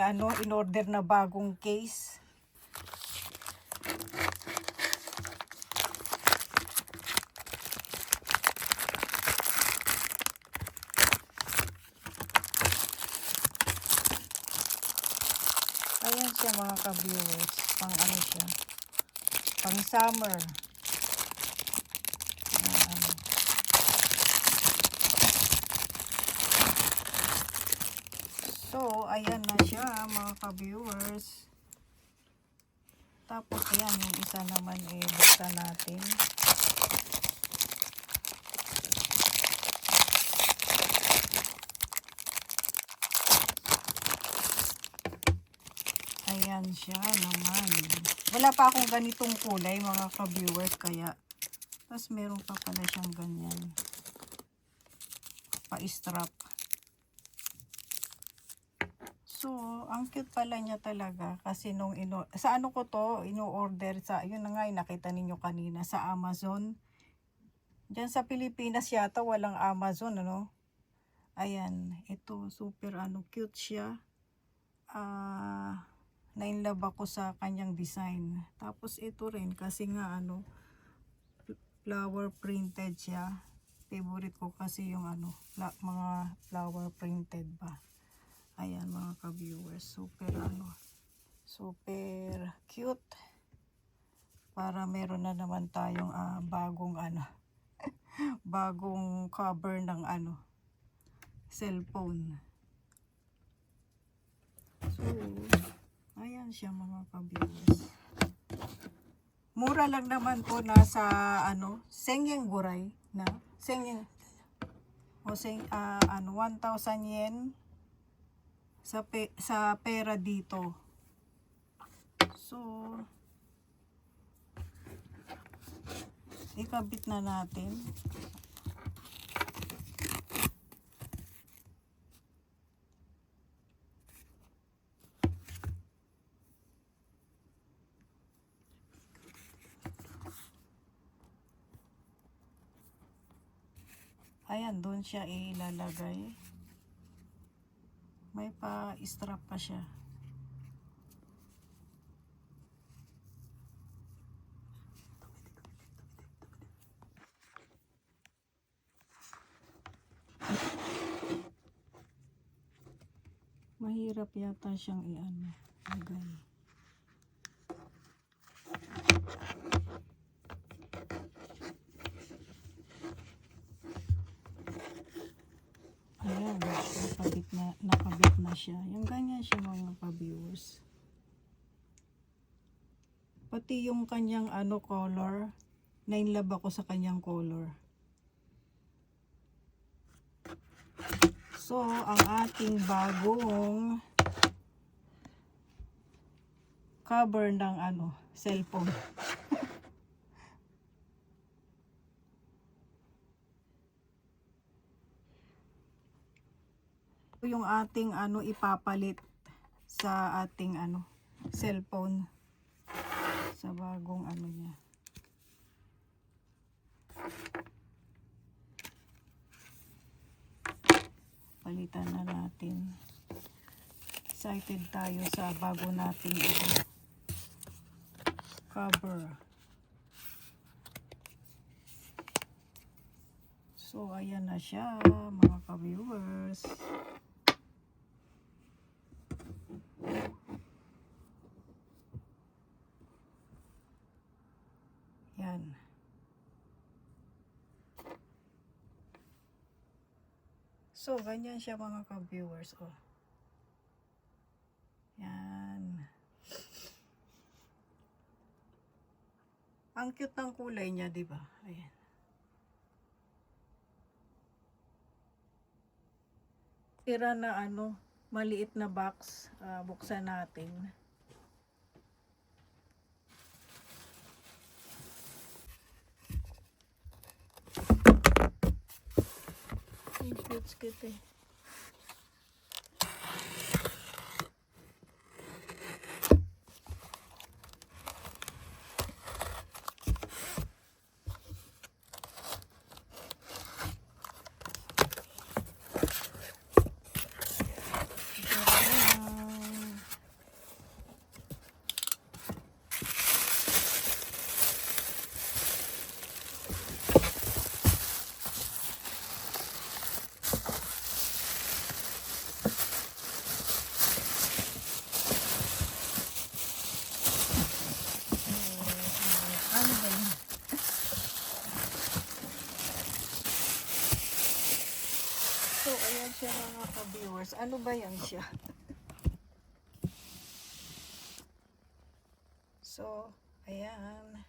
ano, in-order na bagong case. Ayan siya mga ka-viewers. Pang ano siya. Pang summer. So, ayan na siya mga ka-viewers. Tapos, ayan, yung isa naman buksan natin. Ayan siya naman. Wala pa akong ganitong kulay mga ka-viewers, kaya tapos meron pa pala siyang ganyan. Pa-strap. So, ang cute pala niya talaga kasi nung sa ano ko to, ino-order sa, yun na nga yung nakita ninyo kanina sa Amazon. Diyan sa Pilipinas yata walang Amazon, ano? Ayan, ito super ano, cute siya. Na-inlove ako sa kanyang design. Tapos ito rin kasi nga ano, flower printed siya. Favorite ko kasi yung ano, mga flower printed ba. Ayan mga ka-viewers, super ano, super cute. Para meron na naman tayong bagong ano, bagong cover ng ano, cellphone. So, ayan siya mga ka-viewers. Mura lang naman po, nasa ano, Sengyeng Guray na, Sengyeng, o ano, 1,000 yen sa pera dito. So, ikabit na natin. Ayan, doon siya ilalagay. May pa-strap pa siya. Mahirap yata siyang i-ano, lagay. Ayan, nakabit na siya. Yung ganyan siya mga ka-viewers. Pati yung kanyang ano color, na-inlove ako sa kanyang color. So, ang ating bagong cover ng ano, cellphone. Yung ating ano ipapalit sa ating ano cellphone sa bagong ano niya. Palitan na natin. Excited tayo sa bago nating cover. So ayan na siya mga ka-viewers. Yan. So ganyan siya mga ka-viewers. Oh. Yan. Ang cute ng kulay niya, di ba? Ayan. Tira na ano, maliit na box, buksan natin. Cute eh. ka-viewers. Ano ba yan siya? So, ayan.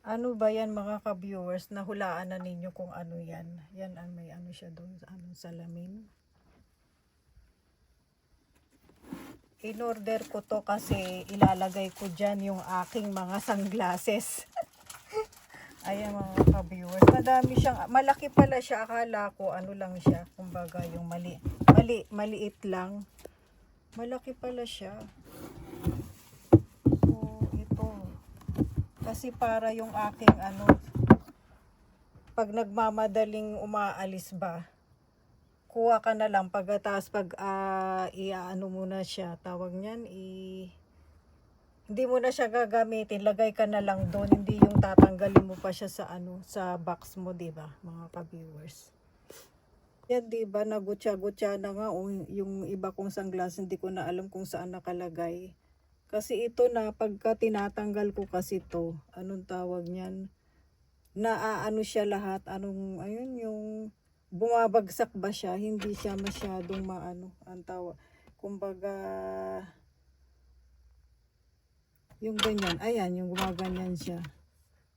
Ano ba yan mga ka-viewers? Nahulaan na ninyo kung ano yan. Yan ang may ano siya doon sa anong salamin. In-order ko to kasi ilalagay ko dyan yung aking mga sunglasses. Ayan mga ka-viewers. Madami siyang, malaki pala siya. Akala ko ano lang siya. Kumbaga yung maliit lang. Malaki pala siya. So, ito. Kasi para yung aking ano, pag nagmamadaling umaalis ba, kuha ka na lang pagkatapos pag iaano mo na siya, tawag niyan, hindi mo na siya gagamitin, lagay ka na lang doon, hindi yung tatanggalin mo pa siya sa ano, sa box mo, 'di ba, mga ka-viewers. Yan 'di ba, nagutya-gutya na nga yung iba kong sunglasses, hindi ko na alam kung saan nakalagay. Kasi ito na pagka tinatanggal ko kasi to, anong tawag niyan? Naaano siya lahat, anong ayun yung bumabagsak ba siya, hindi siya masyadong maano, ang tawag. Kumbaga yung ganyan, ayan, yung gumaganyan siya.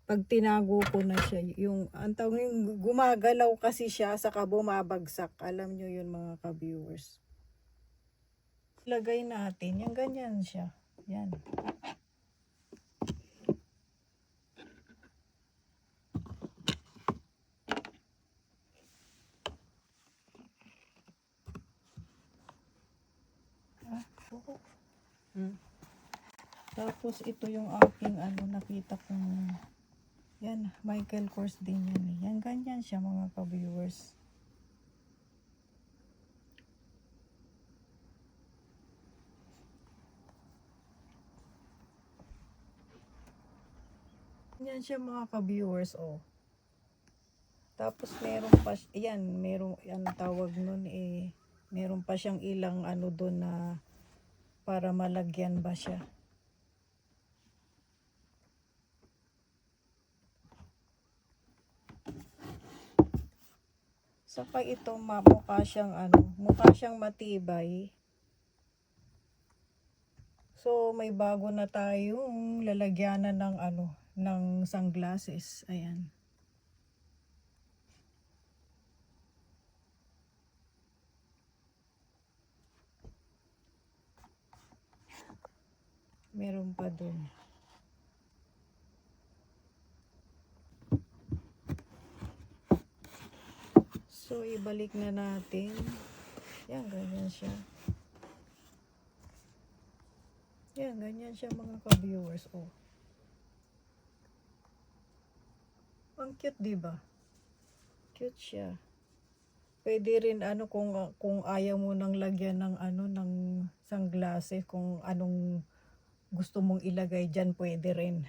Pag tinago ko na siya, yung ang tawag yung gumagalaw kasi siya saka bumabagsak. Alam nyo yun mga ka-viewers. Lagay natin, yung ganyan siya. Yan. Tapos ito yung aking ano, nakita kong yan, Michael Kors din yan eh. Yan, ganyan siya mga ka-viewers. Yan siya mga ka-viewers, oh. Tapos meron pa, yan, meron, yan tawag nun eh, meron pa siyang ilang ano doon na para malagyan ba siya. Saka ito mukha siyang ano, mukha siyang matibay. So may bago na tayong lalagyanan ng ano, ng sunglasses. Ayan. Meron pa dun. So ibalik na natin. Yan, ganyan siya. Yan, ganyan siya mga ka-viewers. Oh. Ang cute, diba? Cute siya. Pwede rin ano kung ayaw mo nang lagyan ng ano ng sunglasses, kung anong gusto mong ilagay diyan, pwede rin.